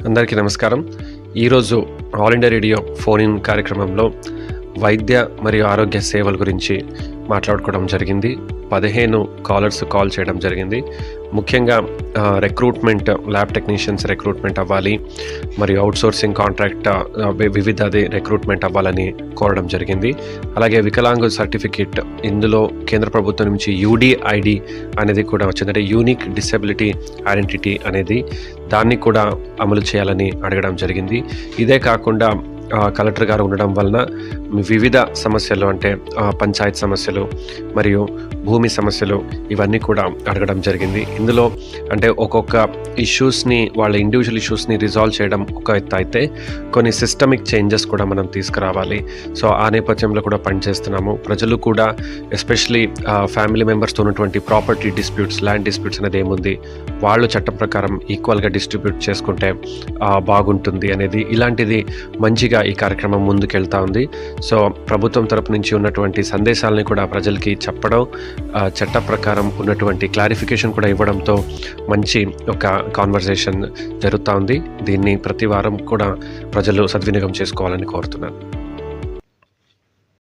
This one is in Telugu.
అందరికీ నమస్కారం. ఈరోజు all India radio phone in కార్యక్రమంలో వైద్య మరియు ఆరోగ్య సేవల గురించి మాట్లాడుకోవడం జరిగింది. 15 కాలర్స్ కాల్ చేయడం జరిగింది. ముఖ్యంగా రిక్రూట్మెంట్, ల్యాబ్ టెక్నీషియన్స్ రిక్రూట్మెంట్ అవ్వాలి, మరియు అవుట్సోర్సింగ్ కాంట్రాక్ట్ వివిధది రిక్రూట్మెంట్ అవ్వాలని కోరడం జరిగింది. అలాగే వికలాంగు సర్టిఫికేట్, ఇందులో కేంద్ర ప్రభుత్వం నుంచి యూడిఐడి అనేది కూడా వచ్చిందంటే యూనిక్ డిసెబిలిటీ ఐడెంటిటీ అనేది, దాన్ని కూడా అమలు చేయాలని అడగడం జరిగింది. ఇదే కాకుండా కలెక్టర్ గారు ఉండడం వలన వివిధ సమస్యలు అంటే పంచాయత్ సమస్యలు మరియు భూమి సమస్యలు ఇవన్నీ కూడా అడగడం జరిగింది. ఇందులో అంటే ఒక్కొక్క ఇష్యూస్ని, వాళ్ళ ఇండివిజువల్ ఇష్యూస్ని రిజాల్వ్ చేయడం ఒక ఎత్తు అయితే, కొన్ని సిస్టమిక్ చేంజెస్ కూడా మనం తీసుకురావాలి. సో ఆ నేపథ్యంలో కూడా పనిచేస్తున్నాము. ప్రజలు కూడా ఎస్పెషలీ ఫ్యామిలీ మెంబర్స్తో ఉన్నటువంటి ప్రాపర్టీ డిస్ప్యూట్స్, ల్యాండ్ డిస్ప్యూట్స్ అనేది ఏముంది, వాళ్ళు చట్టం ప్రకారం ఈక్వల్గా డిస్ట్రిబ్యూట్ చేసుకుంటే బాగుంటుంది అనేది, ఇలాంటిది మంచిగా ఈ కార్యక్రమం ముందుకెళ్తా ఉంది. సో ప్రభుత్వం తరపు నుంచి ఉన్నటువంటి సందేశాలని కూడా ప్రజలకి చెప్పడం, చట్ట ప్రకారం ఉన్నటువంటి క్లారిఫికేషన్ కూడా ఇవ్వడంతో మంచి ఒక కాన్వర్సేషన్ జరుగుతూ ఉంది. దీన్ని ప్రతి వారం కూడా ప్రజలు సద్వినియోగం చేసుకోవాలని కోరుతున్నాను.